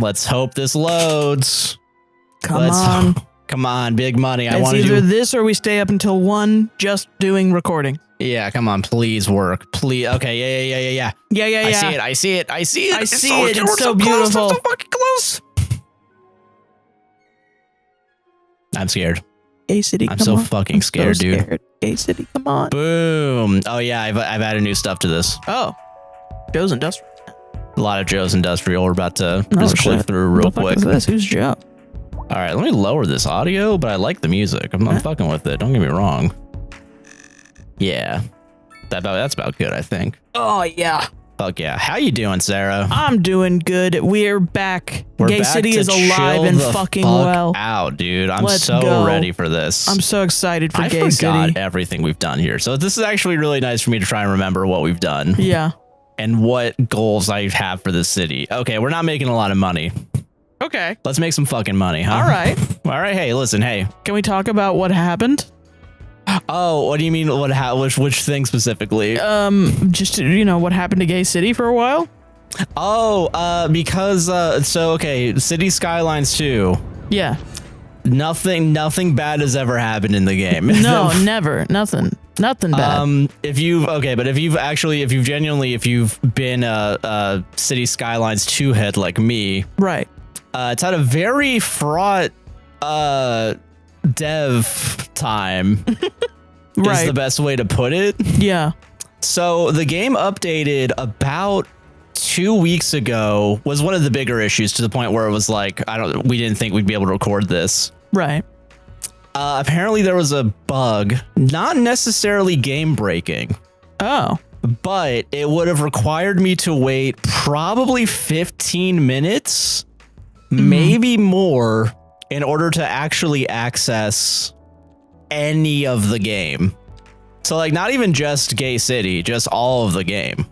Let's hope this loads. Come on. Come on, big money. I It's want to either do this or we stay up until 1 just doing recording. Yeah, come on, please work. Please. Okay, yeah. Yeah. I see it. I see it. It's so beautiful. Close. So fucking close. I'm scared. Gay City, I'm so fucking scared, dude. Gay City, come on. Boom. Oh yeah, I've added new stuff to this. Oh. Joe's Industrial. A lot of Joe's Industrial. We're about to just click through real quick. What the fuck is this? Who's Joe? All right, let me lower this audio, but I like the music. I'm fucking with it. Don't get me wrong. Yeah, that's about good, I think. Oh yeah. Fuck yeah. How you doing, Sarah? I'm doing good. We're back. Gay City is alive and fucking well. Out, dude. I'm so ready for this. I'm so excited for Gay City. I forgot everything we've done here. So this is actually really nice for me to try and remember what we've done. Yeah. And what goals I have for this city. Okay, we're not making a lot of money. Okay. Let's make some fucking money, huh? All right. All right. Hey, listen. Hey. Can we talk about what happened? Oh, what do you mean? Which thing specifically? Just what happened to Gay City for a while. Oh, because okay, City Skylines 2. Yeah. Nothing bad has ever happened in the game. No, never. Nothing bad. If you've been a City Skylines 2 head like me, right? It's had a very fraught dev time. Right. Is the best way to put it. Yeah. So the game updated about 2 weeks ago. Was one of the bigger issues, to the point where it was like, we didn't think we'd be able to record this. Right. Apparently there was a bug, not necessarily game breaking. Oh. But it would have required me to wait probably 15 minutes, maybe more, in order to actually access any of the game. So like not even just Gay City, just all of the game.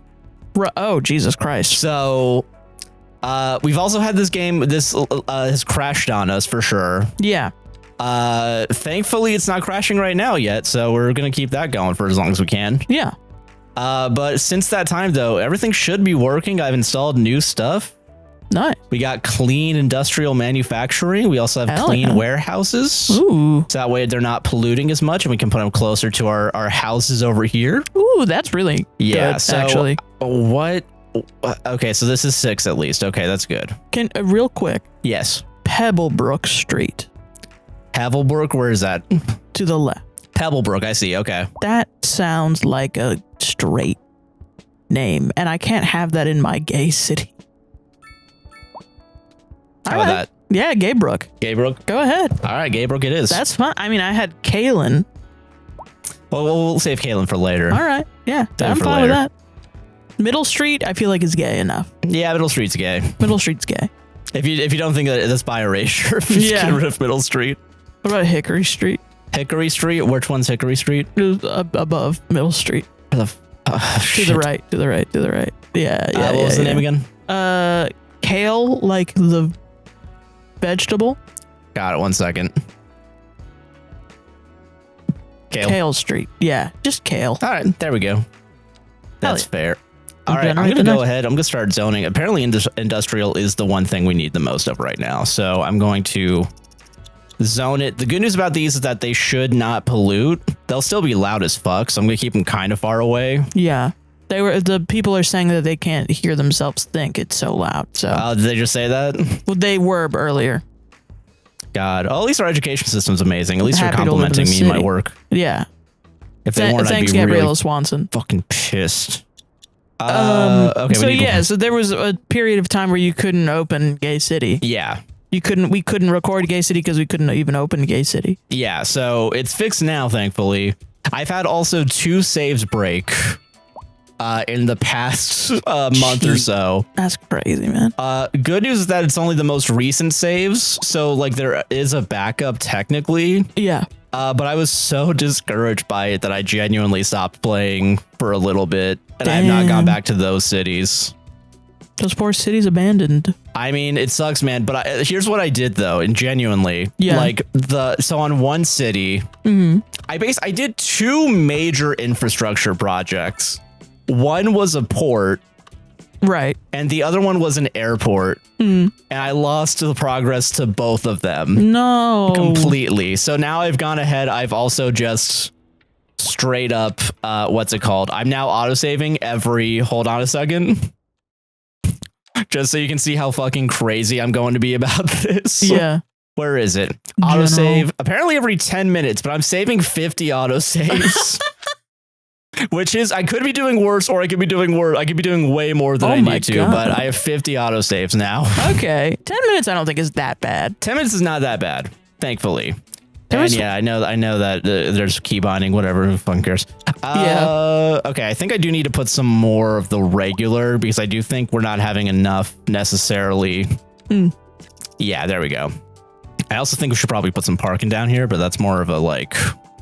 Oh, Jesus Christ. So we've also had this game, this has crashed on us for sure. Yeah. Thankfully it's not crashing right now yet, so we're gonna keep that going for as long as we can. Yeah. But since that time though, everything should be working. I've installed new stuff. Nice. We got clean industrial manufacturing. We also have clean warehouses. Ooh. So that way they're not polluting as much, and we can put them closer to our houses over here. Ooh, that's really good, so actually. What? Okay, so this is 6 at least. Okay, that's good. Can real quick. Yes. Pebblebrook Street. Pebblebrook, where is that? To the left. Pebblebrook, I see. Okay. That sounds like a straight name, and I can't have that in my Gay City. How about that? Yeah, Gaybrook. Gaybrook? Go ahead. All right, Gaybrook it is. That's fun. I mean, I had Kalen. Well, we'll save Kalen for later. All right. Yeah, I'm fine with that. Middle Street, I feel like is gay enough. Yeah, Middle Street's gay. Middle Street's gay. If you don't think that that's by erasure, if you just get rid of Middle Street. What about Hickory Street? Hickory Street? Which one's Hickory Street? It was above Middle Street. To the right. To the right. To the right. Yeah. What was the name again? Kale, like the vegetable. Got it. 1 second. Kale Street. Yeah, just Kale. All right, there we go. That's fair. All right, I'm going to go ahead. I'm going to start zoning. Apparently, industrial is the one thing we need the most of right now. So I'm going to zone it. The good news about these is that they should not pollute. They'll still be loud as fuck, so I'm going to keep them kind of far away. Yeah. The people are saying that they can't hear themselves think, it's so loud. So did they just say that? Well, they were earlier. God. Oh, at least our education system's amazing. At least they're complimenting me and my work. Yeah. If they weren't, thanks, I'd be Gabriella really Swanson. Fucking pissed. Okay. So there was a period of time where you couldn't open Gay City. Yeah. We couldn't record Gay City because we couldn't even open Gay City. Yeah. So it's fixed now, thankfully. I've had also 2 saves break in the past month or so. That's crazy, man. Good news is that it's only the most recent saves, so like there is a backup technically. Yeah. But I was so discouraged by it that I genuinely stopped playing for a little bit, and I have not gone back to those cities. Those poor cities abandoned. I mean, it sucks, man. But here's what I did though, and genuinely, so on one city, I did 2 major infrastructure projects. One was a port, Right. And the other one was an airport. And I lost the progress to both of them. No. Completely. So now I've gone ahead. I've also just straight up, what's it called? I'm now autosaving every, hold on a second. Just so you can see how fucking crazy I'm going to be about this. Yeah. Where is it? Autosave. Apparently every 10 minutes, but I'm saving 50 autosaves. Which is, I could be doing worse, or I could be doing worse. I could be doing way more than I need to, but I have 50 autosaves now. Okay. 10 minutes I don't think is that bad. 10 minutes is not that bad, thankfully. And yeah, I know that there's key binding, whatever, who fucking cares. Yeah. Okay, I think I do need to put some more of the regular, because I do think we're not having enough necessarily. Yeah, there we go. I also think we should probably put some parking down here, but that's more of a like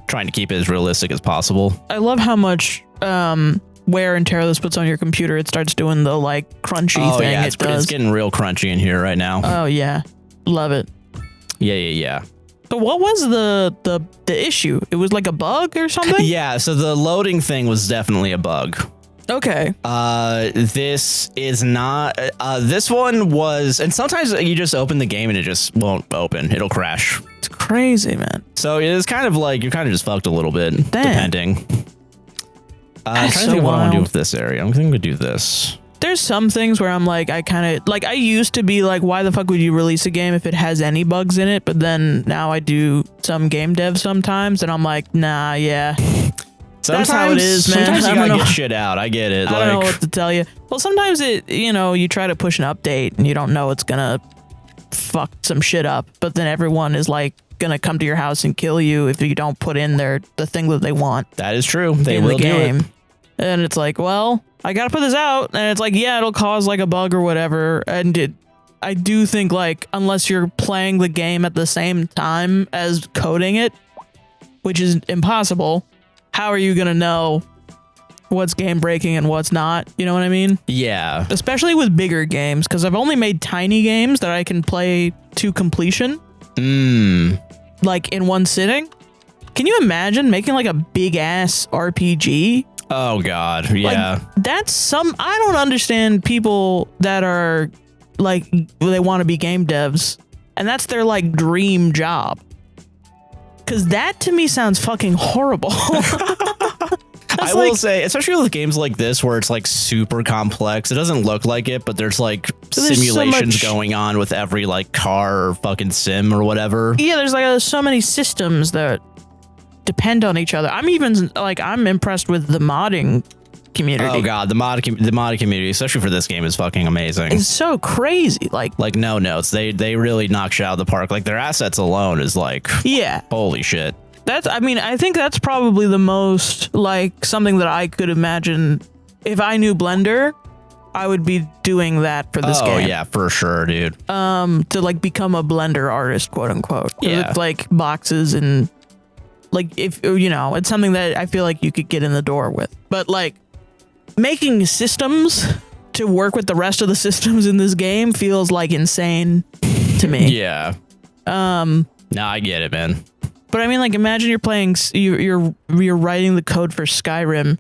trying to keep it as realistic as possible. I love how much wear and tear this puts on your computer. It starts doing the like crunchy thing. Yeah, it's getting real crunchy in here right now. Oh yeah, love it. Yeah. So what was the issue? It was like a bug or something? Yeah, so the loading thing was definitely a bug. Okay. This is not, this one was, and sometimes you just open the game and it just won't open. It'll crash. It's crazy, man. So it's kind of like, you're kind of just fucked a little bit, depending. I'm trying to think of what I want to do with this area. I'm going to do this. There's some things where I'm like, I used to be like, why the fuck would you release a game if it has any bugs in it? But then now I do some game dev sometimes and I'm like, nah, yeah. Sometimes, that's how it is, man. Sometimes you gotta get shit out. I get it. I don't know what to tell you. Well, sometimes you try to push an update and you don't know it's gonna fuck some shit up, but then everyone is like gonna come to your house and kill you if you don't put in the thing that they want. That is true. They will do it. And it's like, well, I gotta put this out, and it's like, yeah, it'll cause like a bug or whatever. And I do think like unless you're playing the game at the same time as coding it, which is impossible. How are you going to know what's game breaking and what's not? You know what I mean? Yeah. Especially with bigger games, because I've only made tiny games that I can play to completion. Like in one sitting. Can you imagine making like a big ass RPG? Oh, God. Yeah. Like, I don't understand people that are like, they want to be game devs, and that's their like dream job. Because that to me sounds fucking horrible. I will say, especially with games like this where it's like super complex, it doesn't look like it, but there's like simulations going on with every like car or fucking sim or whatever. Yeah, there's so many systems that depend on each other. I'm impressed with the modding community. Oh god, the mod community, especially for this game, is fucking amazing. It's so crazy. Like no notes. They really knock shit out of the park. Like their assets alone is like, yeah, holy shit. I think that's probably the most like something that I could imagine if I knew Blender, I would be doing that for this game. Oh yeah, for sure, dude. To like become a Blender artist, quote unquote. Yeah. With like boxes and like if it's something that I feel like you could get in the door with. But like making systems to work with the rest of the systems in this game feels like insane to me. Yeah. No, I get it, man. But I mean, like, imagine you're playing, you're writing the code for Skyrim,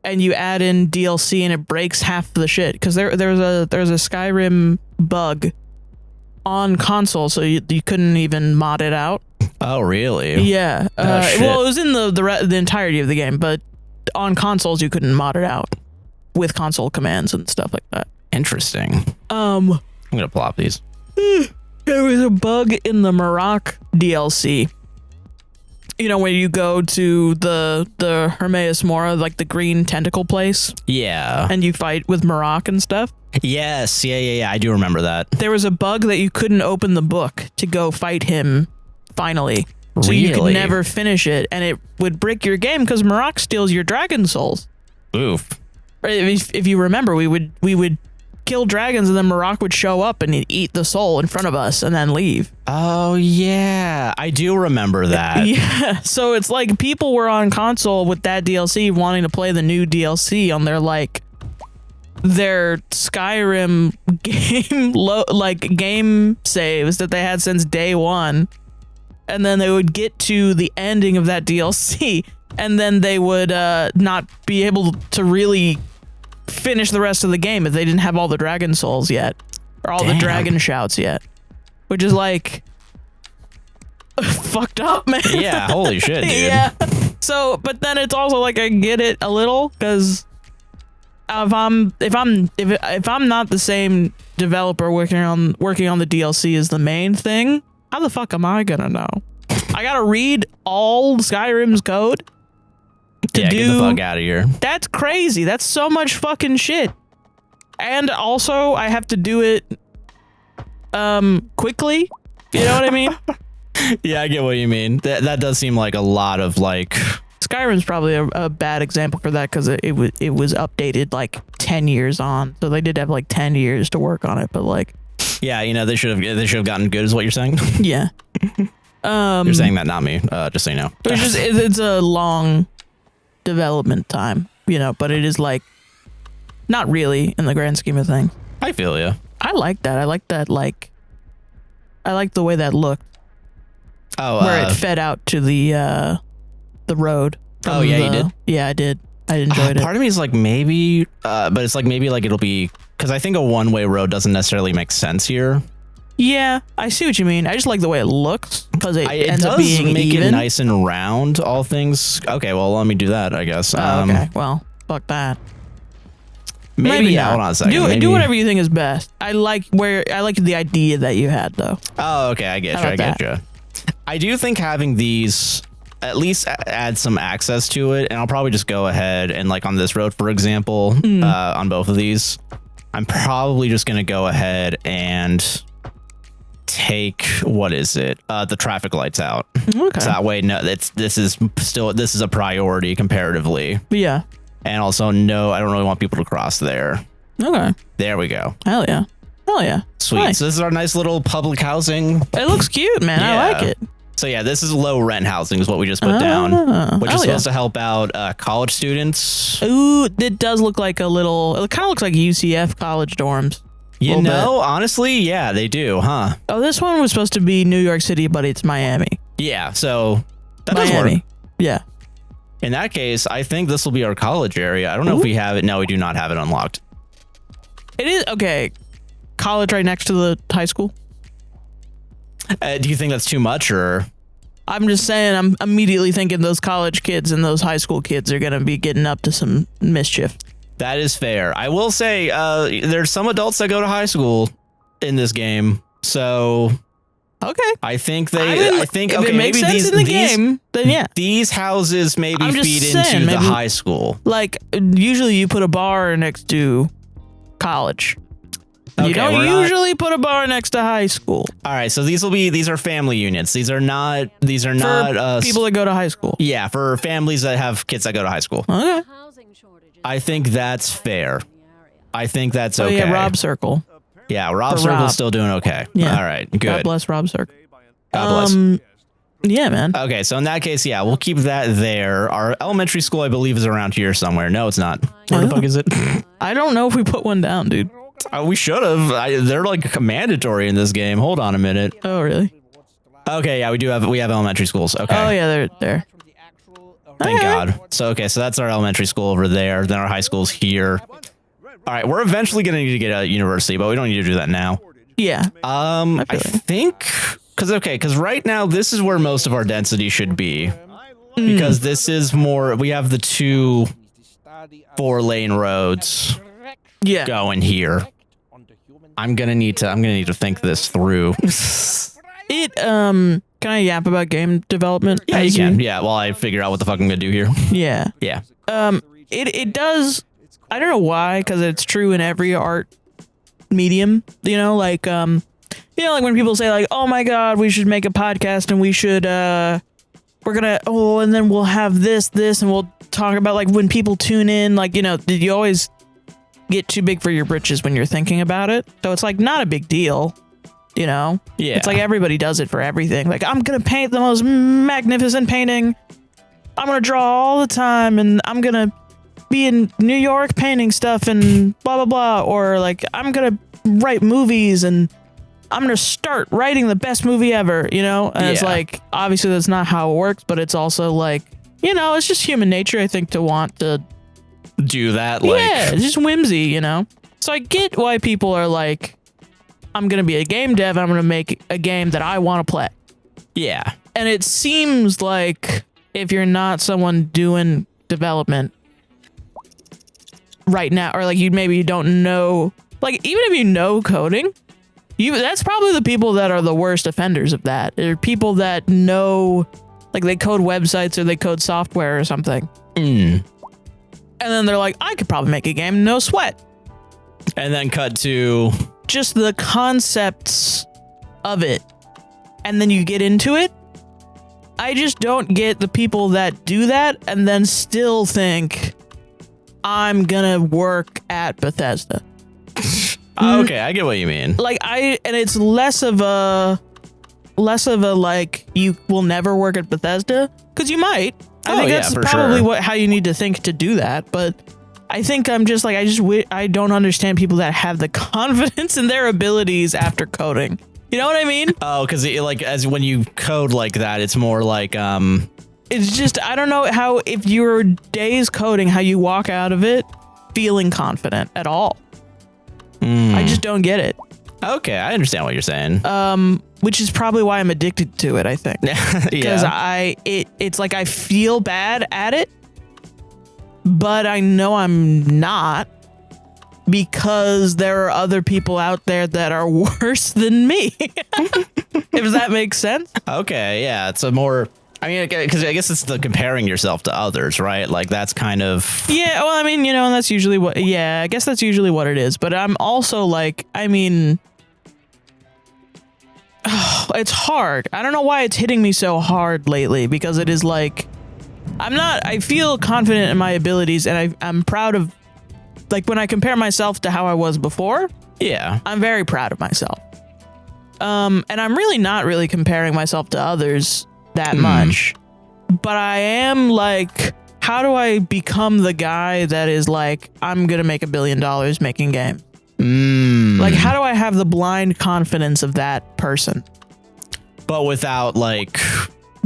and you add in DLC and it breaks half the shit because there's a Skyrim bug on console, so you couldn't even mod it out. Oh, really? Yeah. Well, it was in the entirety of the game, but on consoles you couldn't mod it out with console commands and stuff like that. Interesting. I'm gonna plop these. There was a bug in the Maroc DLC. When you go to the Hermaeus Mora, like the green tentacle place. Yeah. And you fight with Maroc and stuff. Yes. Yeah. I do remember that. There was a bug that you couldn't open the book to go fight him finally. So really? You could never finish it, and it would brick your game because Maroc steals your dragon souls. Oof. If you remember, we would kill dragons, and then Maroc would show up and he'd eat the soul in front of us and then leave. Oh yeah, I do remember that. Yeah, so it's like people were on console with that DLC wanting to play the new DLC on their Skyrim game saves that they had since day one. And then they would get to the ending of that DLC, and then they would not be able to really finish the rest of the game if they didn't have all the dragon souls yet, or all the dragon shouts yet, which is like fucked up, man. Yeah, holy shit, dude. Yeah. So, but then it's also like I get it a little because if I'm not the same developer working on the DLC as the main thing, how the fuck am I gonna know? I gotta read all Skyrim's code to do. Get the fuck out of here. That's crazy. That's so much fucking shit. And also, I have to do it quickly. You know what I mean? Yeah, I get what you mean. That does seem like a lot of like. Skyrim's probably a bad example for that because it was updated like 10 years on, so they did have like 10 years to work on it. But like, yeah, you know, they should have gotten good, is what you're saying. Yeah. You're saying that, not me. Just so you know. It's a long development time, you know, but it is like not really in the grand scheme of things. I feel you. I like that. I like the way that looked. Oh, where it fed out to the road. Oh yeah, you did. Yeah, I did. I enjoyed it. Part of me is like maybe, but it's like maybe like it'll be because I think a one-way road doesn't necessarily make sense here. Yeah, I see what you mean. I just like the way it looks because it ends up being make even. It nice and round. All things. Okay, well let me do that. I guess. Okay, well fuck that. Maybe yeah. Hold on a second. Do whatever you think is best. I like the idea that you had though. Oh, okay. I get you. I do think having these at least add some access to it, and I'll probably just go ahead and like on this road, for example, on both of these, I'm probably just gonna go ahead and take the traffic lights out. Okay. So that way, this is a priority comparatively. Yeah. And also, no, I don't really want people to cross there. Okay. There we go. Hell yeah. Sweet. Nice. So this is our nice little public housing. It looks cute, man. Yeah. I like it. So yeah, this is low rent housing is what we just put down, which is supposed to help out college students. Ooh, it does look like it kind of looks like UCF college dorms. You know, honestly, yeah, they do, huh? Oh, this one was supposed to be New York City, but it's Miami. Yeah, so that Miami. does work. Yeah. In that case, I think this will be our college area. I don't know if we have it. No, we do not have it unlocked. It is okay. College right next to the high school. Do you think that's too much, or? I'm just saying, I'm immediately thinking those college kids and those high school kids are going to be getting up to some mischief. That is fair. I will say there's some adults that go to high school in this game. So okay. I think if it makes sense in the game, then yeah. These houses maybe feed into the high school. Like usually you put a bar next to college. Okay, you don't usually put a bar next to high school. All right, so these are family units. These are not people that go to high school. Yeah, for families that have kids that go to high school. Okay. I think that's fair. I think that's okay. Yeah, Rob Circle. Yeah, Rob Circle's still doing okay. Yeah. All right, good. God bless Rob Circle. God bless. Yeah, man. Okay, so in that case, yeah, we'll keep that there. Our elementary school, I believe, is around here somewhere. No, it's not. Where the fuck is it? I don't know if we put one down, dude. We should have. They're like mandatory in this game. Hold on a minute. Oh, really? Okay, yeah, we have elementary schools. Okay. Oh, yeah, they're there. Thank God. So, okay, so that's our elementary school over there. Then our high school's here. All right, we're eventually going to need to get a university, but we don't need to do that now. Yeah. I think, because right now this is where most of our density should be. Because this is more, we have the 2 4-lane roads going here. I'm gonna need to think this through. Can I yap about game development? Yeah, you can. Yeah, while I figure out what the fuck I'm gonna do here. Yeah. Yeah. It does. I don't know why, because it's true in every art medium. You know, like like when people say like, "Oh my God, we should make a podcast and we should and then we'll have this, and we'll talk about like when people tune in, like, you know, did you always get too big for your britches when you're thinking about it? So it's like not a big deal, you know? Yeah. It's like everybody does it for everything. Like, I'm gonna paint the most magnificent painting. I'm gonna draw all the time, and I'm gonna be in New York painting stuff and blah blah blah. Or like, I'm gonna write movies and I'm gonna start writing the best movie ever, you know? And it's like, obviously that's not how it works, but it's also like, you know, it's just human nature, I think, to want to do that. Like, yeah, it's just whimsy, you know? So I get why people are like, I'm going to be a game dev. I'm going to make a game that I want to play. Yeah. And it seems like if you're not someone doing development right now, or like you don't know, like even if you know coding, that's probably the people that are the worst offenders of that. They're people that know, like they code websites or they code software or something. And then they're like, I could probably make a game, no sweat. And then cut to just the concepts of it. And then you get into it. I just don't get the people that do that and then still think I'm gonna work at Bethesda. Okay, I get what you mean. Like and it's less of a like you will never work at Bethesda, because you might. I think that's probably how you need to think to do that. But I think I'm just like, I don't understand people that have the confidence in their abilities after coding. You know what I mean? Oh, because like as when you code like that, it's more like it's just, I don't know how, if your days coding, how you walk out of it feeling confident at all. I just don't get it. Okay, I understand what you're saying. Which is probably why I'm addicted to it, I think. Because it's like I feel bad at it, but I know I'm not, because there are other people out there that are worse than me. If that makes sense. Okay, yeah, it's a more, I mean, because I guess it's the comparing yourself to others, right? Like that's kind of. Yeah, well, I mean, you know, and that's usually what. Yeah, I guess that's usually what it is. But I'm also like, I mean, it's hard. I don't know why it's hitting me so hard lately, because it is like, I feel confident in my abilities, and I'm proud of, like, when I compare myself to how I was before. Yeah, I'm very proud of myself. And I'm really not really comparing myself to others that much, but I am like, how do I become the guy that is like, I'm gonna make $1 billion making games? Like, how do I have the blind confidence of that person, but without like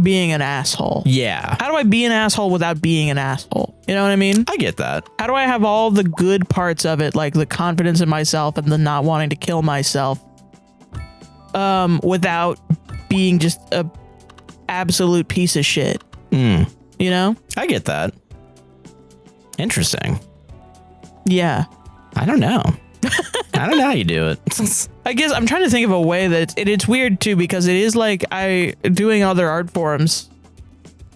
being an asshole? Yeah. How do I be an asshole without being an asshole? You know what I mean? I get that. How do I have all the good parts of it, like the confidence in myself and the not wanting to kill myself, without being just a absolute piece of shit? You know? I get that. Interesting. Yeah. I don't know. I don't know how you do it. I guess I'm trying to think of a way that it's weird too, because it is like doing other art forums.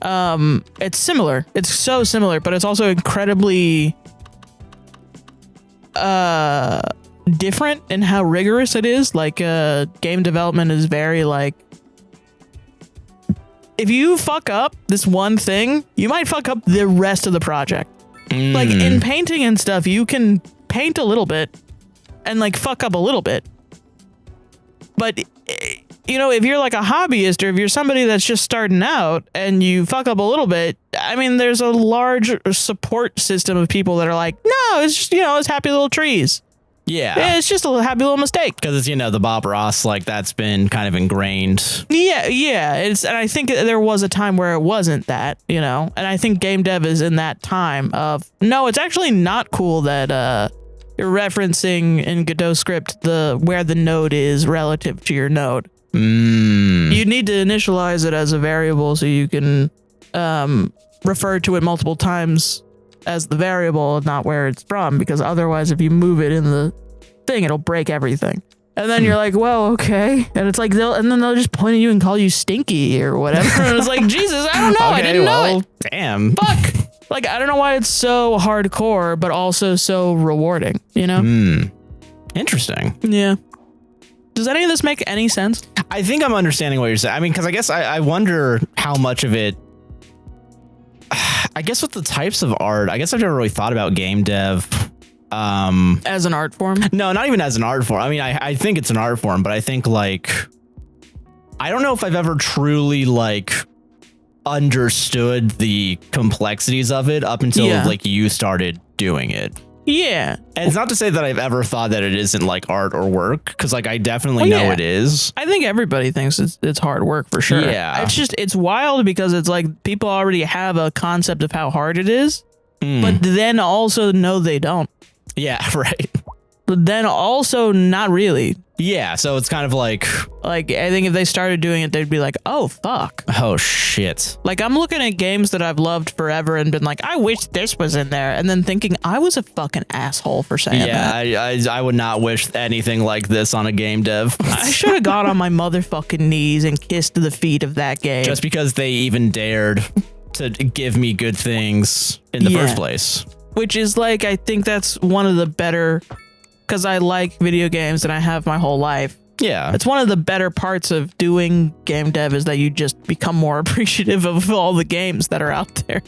It's similar. It's so similar, but it's also incredibly different in how rigorous it is. Like game development is very like, if you fuck up this one thing, you might fuck up the rest of the project. Like in painting and stuff, you can paint a little bit and like fuck up a little bit. But, you know, if you're like a hobbyist, or if you're somebody that's just starting out and you fuck up a little bit, I mean, there's a large support system of people that are like, no, it's just, you know, it's happy little trees. Yeah, it's just a happy little mistake. Because it's, you know, the Bob Ross, like that's been kind of ingrained. Yeah. And I think there was a time where it wasn't that, you know, and I think game dev is in that time of, no, it's actually not cool that you're referencing in Godot script where the node is relative to your node. You need to initialize it as a variable so you can refer to it multiple times as the variable and not where it's from, because otherwise if you move it in the thing, it'll break everything. And then you're like, well, okay. And it's like, they'll just point at you and call you stinky or whatever. And it's like, Jesus, I don't know. Okay, I didn't know it. Damn. Fuck. Like, I don't know why it's so hardcore, but also so rewarding, you know? Interesting. Yeah. Does any of this make any sense? I think I'm understanding what you're saying. I mean, because I guess I wonder how much of it, I guess with the types of art, I guess I've never really thought about game dev as an art form. No, not even as an art form. I mean, I think it's an art form, but I think like, I don't know if I've ever truly like understood the complexities of it up until like you started doing it. Yeah. And it's not to say that I've ever thought that it isn't like art or work, because like I definitely know it is. I think everybody thinks it's hard work for sure. Yeah. It's wild because it's like people already have a concept of how hard it is. but then also no, they don't. Yeah, right. But then also not really. Yeah, so it's kind of like I think if they started doing it, they'd be like, oh, fuck. Oh, shit. Like, I'm looking at games that I've loved forever and been like, I wish this was in there. And then thinking, I was a fucking asshole for saying that. Yeah, I would not wish anything like this on a game dev. I should have got on my motherfucking knees and kissed the feet of that game. Just because they even dared to give me good things in the first place. Which is like, I think that's one of the better... Because I like video games and I have my whole life. Yeah. It's one of the better parts of doing game dev is that you just become more appreciative of all the games that are out there.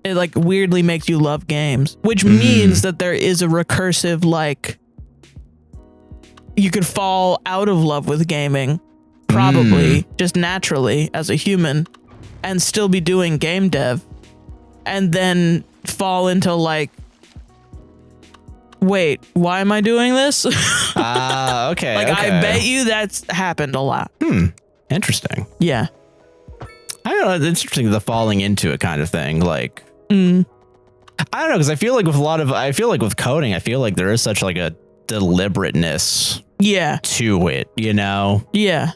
It like weirdly makes you love games, which means that there is a recursive, like, you could fall out of love with gaming, probably just naturally as a human, and still be doing game dev, and then fall into like, wait, why am I doing this? Okay. Like, okay. I bet you that's happened a lot. Interesting. Yeah. I don't know. It's interesting, the falling into it kind of thing. Like, I don't know, because I feel like with coding, I feel like there is such like a deliberateness to it, you know? Yeah.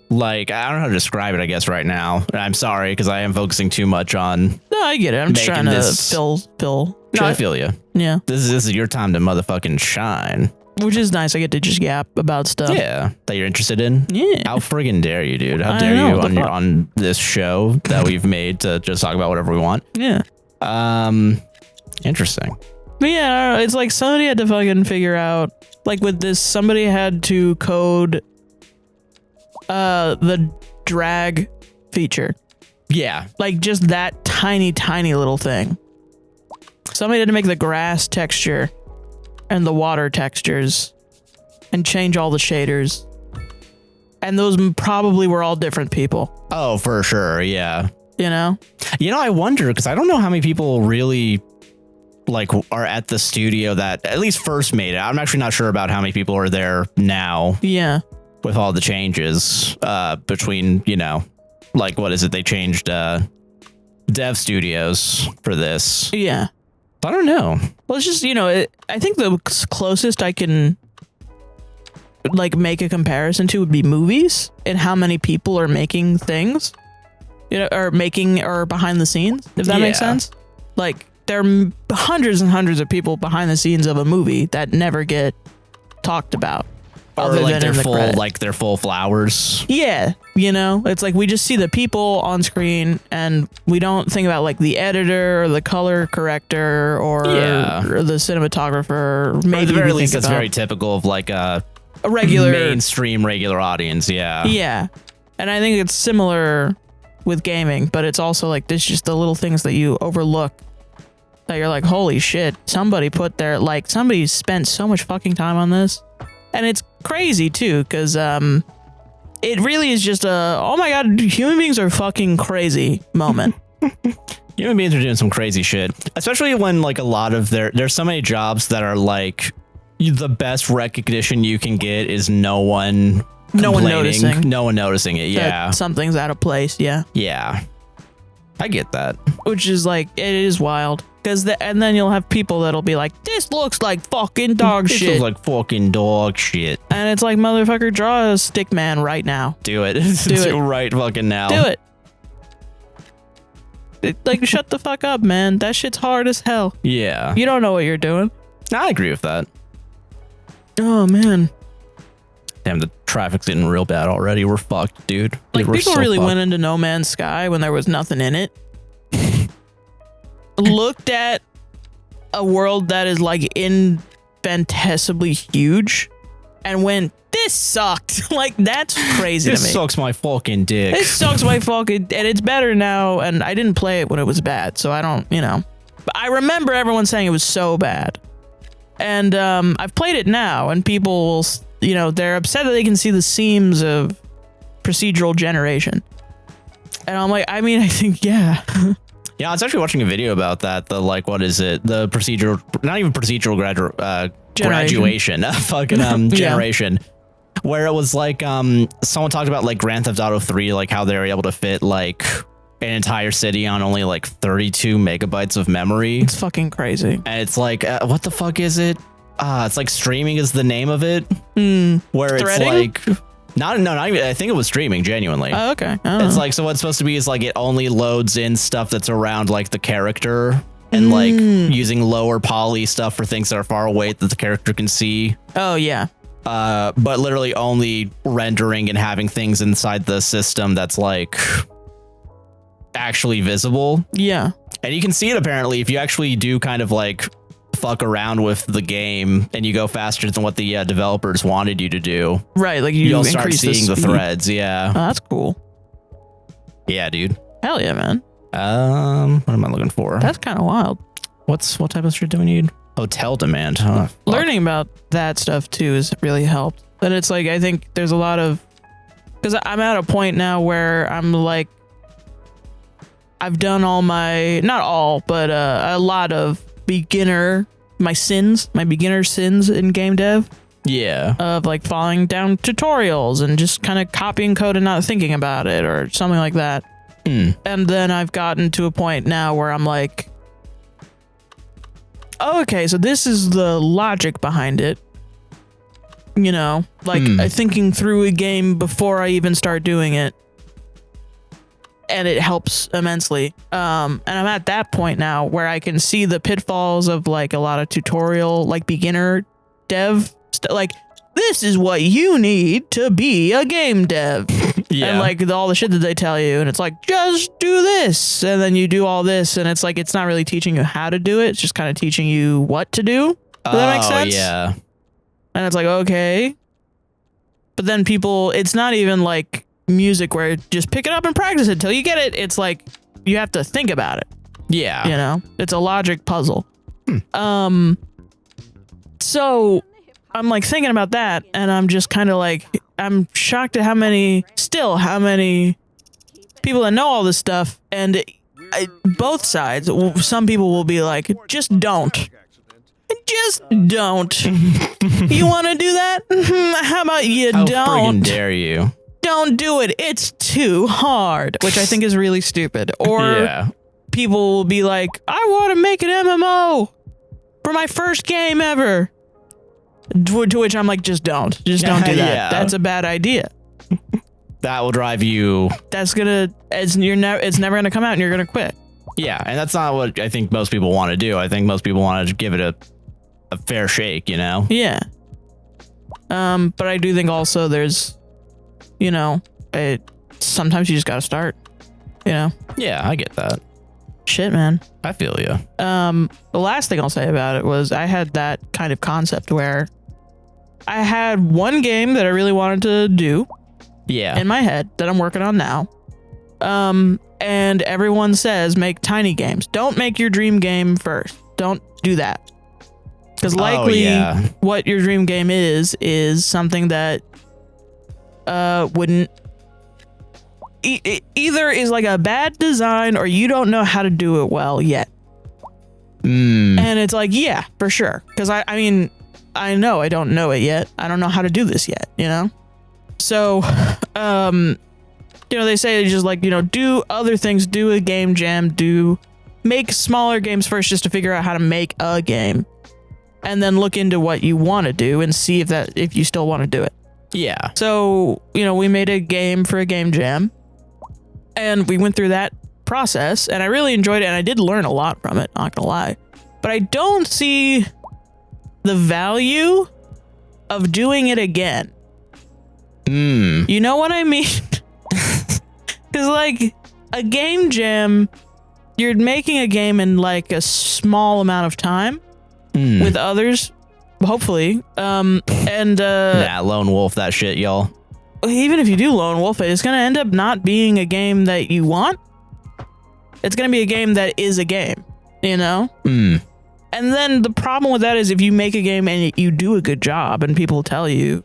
Like, I don't know how to describe it, I guess, right now. I'm sorry, because I am focusing too much on... No, I get it. I'm just trying to fill. No, I feel you. Yeah. This is your time to motherfucking shine. Which is nice. I get to just yap about stuff. Yeah, that you're interested in. Yeah. How friggin' dare you, dude? How dare you on this show that we've made to just talk about whatever we want? Yeah. Interesting. But yeah, I don't know, it's like somebody had to fucking figure out, like with this, somebody had to code the drag feature. Yeah. Like just that tiny little thing. Somebody had to make the grass texture and the water textures and change all the shaders. And those probably were all different people. Oh, for sure. Yeah. You know? I wonder, because I don't know how many people really like are at the studio that at least first made it. I'm actually not sure about how many people are there now. Yeah. With all the changes between, like, what is it? They changed dev studios for this. Yeah. I don't know. Well, it's just, I think the closest I can like make a comparison to would be movies and how many people are making things, or behind the scenes, if that makes sense. Like there are hundreds and hundreds of people behind the scenes of a movie that never get talked about. Or like their full flowers. Yeah. It's like we just see the people on screen and we don't think about like the editor or the color corrector or the cinematographer. Maybe at the very least, it's very typical of like a regular mainstream audience. Yeah. Yeah. And I think it's similar with gaming, but it's also like this just the little things that you overlook that you're like, holy shit, somebody spent so much fucking time on this. And it's crazy too, because it really is just a, oh my god, human beings are fucking crazy moment. Human beings are doing some crazy shit, especially when like a lot of there's so many jobs that are like the best recognition you can get is no one noticing it. Yeah, something's out of place. Yeah, I get that. Which is like, it is wild. And then you'll have people that'll be like, this looks like fucking dog shit. This looks like fucking dog shit. And it's like, motherfucker, draw a stick man right now. Do it. Do it right fucking now. Do it. Like, shut the fuck up, man. That shit's hard as hell. Yeah. You don't know what you're doing. I agree with that. Oh, man. Damn, the traffic's getting real bad already. We're fucked, dude. Like, people really went into No Man's Sky when there was nothing in it. Looked at a world that is like infinitesimally huge and went, this sucked. Like, that's crazy to me. This sucks my fucking dick. This sucks my fucking, and it's better now. And I didn't play it when it was bad, so I don't, but I remember everyone saying it was so bad. And I've played it now, and people will, they're upset that they can see the seams of procedural generation. And I'm like, I think, yeah. Yeah, I was actually watching a video about that. The like, what is it? The procedural, not even procedural graduation, fucking generation, where it was like someone talked about like Grand Theft Auto 3, like how they were able to fit like an entire city on only like 32 megabytes of memory. It's fucking crazy. And it's like, what the fuck is it? It's like streaming is the name of it. Where Threading? it's like, not even, I think it was streaming, genuinely. Oh, okay. It's like, so what's supposed to be is like, it only loads in stuff that's around like the character and like using lower poly stuff for things that are far away that the character can see. Oh, yeah. But literally only rendering and having things inside the system that's like actually visible. Yeah. And you can see it apparently if you actually do kind of like fuck around with the game and you go faster than what the developers wanted you to do. Right, like you'll start seeing the threads. Yeah. Oh, that's cool. Yeah, dude. Hell yeah, man. What am I looking for? That's kind of wild. What type of shit do we need? Hotel demand. Huh? Learning about that stuff too has really helped. And it's like, I think there's a lot of, because I'm at a point now where I'm like, I've done all my, not all, but a lot of my beginner sins in game dev. Yeah. Of like falling down tutorials and just kind of copying code and not thinking about it or something like that. And then I've gotten to a point now where I'm like, oh, okay, so this is the logic behind it. You know, like thinking through a game before I even start doing it. And it helps immensely. And I'm at that point now where I can see the pitfalls of like a lot of tutorial, like beginner dev like, this is what you need to be a game dev. Yeah. And like all the shit that they tell you. And it's like, just do this. And then you do all this. And it's like, it's not really teaching you how to do it. It's just kind of teaching you what to do. Does that make sense? Yeah. And it's like, okay. But then it's not even like music where just pick it up and practice it till you get it. It's like, you have to think about it. Yeah. You know, it's a logic puzzle. So I'm like thinking about that and I'm just kind of like, I'm shocked at how many people that know all this stuff and both sides, some people will be like, just don't. Just don't. You want to do that? How about you don't? How friggin' dare you? Don't do it. It's too hard, which I think is really stupid. Or people will be like, I want to make an MMO for my first game ever. To which I'm like, just don't. Just don't do that. Yeah. That's a bad idea. That will drive you. It's never gonna come out and you're gonna quit. Yeah, and that's not what I think most people want to do. I think most people want to give it a fair shake, you know? Yeah. But I do think also there's, you know, sometimes you just gotta start, you know? Yeah, I get that. Shit, man. I feel you. The last thing I'll say about it was I had that kind of concept where I had one game that I really wanted to do. Yeah. In my head that I'm working on now. And everyone says make tiny games. Don't make your dream game first. Don't do that. Because likely what your dream game is something that wouldn't either is like a bad design or you don't know how to do it well yet. And it's like, yeah, for sure. Because I mean, I know I don't know it yet. I don't know how to do this yet, you know? So, you know, they say just like, you know, do other things, do a game jam, make smaller games first just to figure out how to make a game. And then look into what you want to do and see if you still want to do it. Yeah. So, you know, we made a game for a game jam and we went through that process and I really enjoyed it and I did learn a lot from it, not gonna lie. But I don't see the value of doing it again. You know what I mean? Because like a game jam, you're making a game in like a small amount of time with others, hopefully. Lone wolf that shit, y'all. Even if you do lone wolf it, it's gonna end up not being a game that you want. It's gonna be a game that is a game, you know? And then the problem with that is if you make a game and you do a good job and people tell you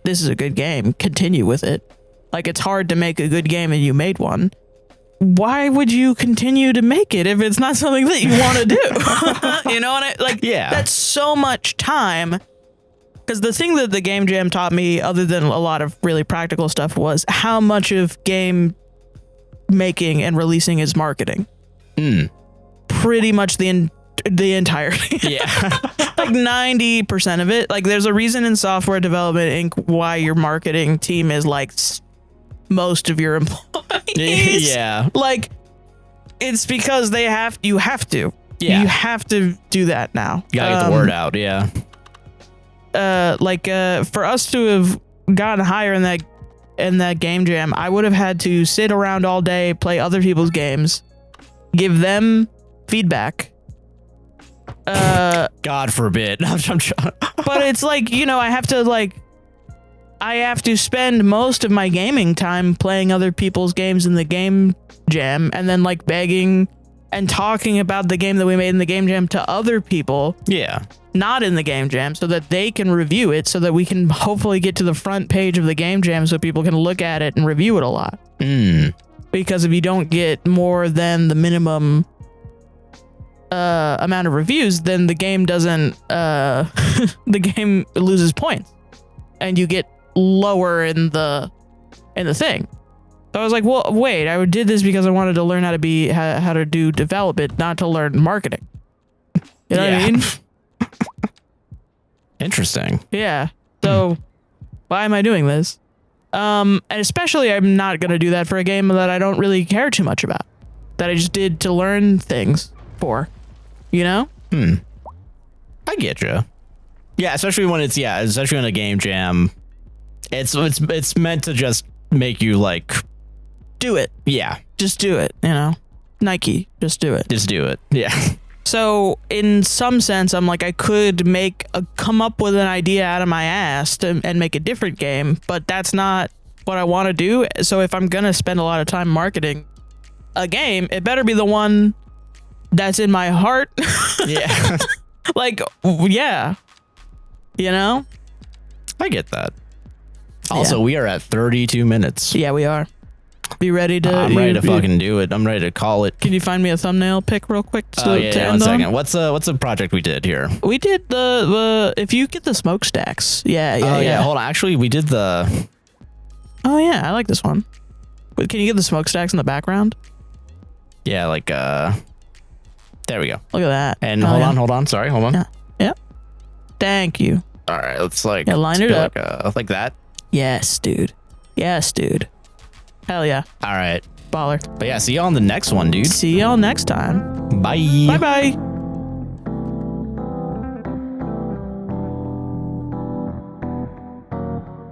this is a good game, continue with it. Like, it's hard to make a good game and you made one. Why would you continue to make it if it's not something that you want to do? You know what that's so much time. Because the thing that the game jam taught me, other than a lot of really practical stuff, was how much of game making and releasing is marketing. Pretty much the entirety. Yeah. Like 90% of it. Like there's a reason in software development Inc. why your marketing team is like most of your employees. Yeah. Like it's because you have to. Yeah. You have to do that now. You gotta get the word out. Yeah. For us to have gotten higher in that game jam, I would have had to sit around all day, play other people's games, give them feedback. God forbid. But it's like, you know, I have to spend most of my gaming time playing other people's games in the game jam and then like begging and talking about the game that we made in the game jam to other people. Yeah. Not in the game jam, so that they can review it, so that we can hopefully get to the front page of the game jam so people can look at it and review it a lot. Because if you don't get more than the minimum amount of reviews, then the game doesn't the game loses points and you get lower in the thing. So I was like, well, wait, I did this because I wanted to learn how to do development, not to learn marketing. You know what I mean? Interesting. Yeah. So why am I doing this? And especially I'm not going to do that for a game that I don't really care too much about, that I just did to learn things for, you know? I get you. Yeah. Especially when especially in a game jam, it's meant to just make you like do it. Yeah. Just do it. You know, Nike, just do it. Just do it. Yeah. So in some sense, I'm like, I could come up with an idea out of my ass and make a different game, but that's not what I want to do. So if I'm going to spend a lot of time marketing a game, it better be the one that's in my heart. Yeah. Like, yeah, you know, I get that. Also, we are at 32 minutes. Yeah, we are. Be ready to. I'm ready to fucking do it. I'm ready to call it. Can you find me a thumbnail pic real quick? Oh yeah, 1 second. What's the project we did here? We did the if you get the smokestacks. Yeah. Hold on. Actually, we did the. Oh yeah, I like this one. Wait, can you get the smokestacks in the background? Yeah, like there we go. Look at that. And hold on. Sorry, hold on. Yeah. Thank you. All right, let's like line it up like that. Yes, dude. Hell yeah. All right. Baller. But yeah, see you on the next one, dude. See y'all next time. Bye. Bye.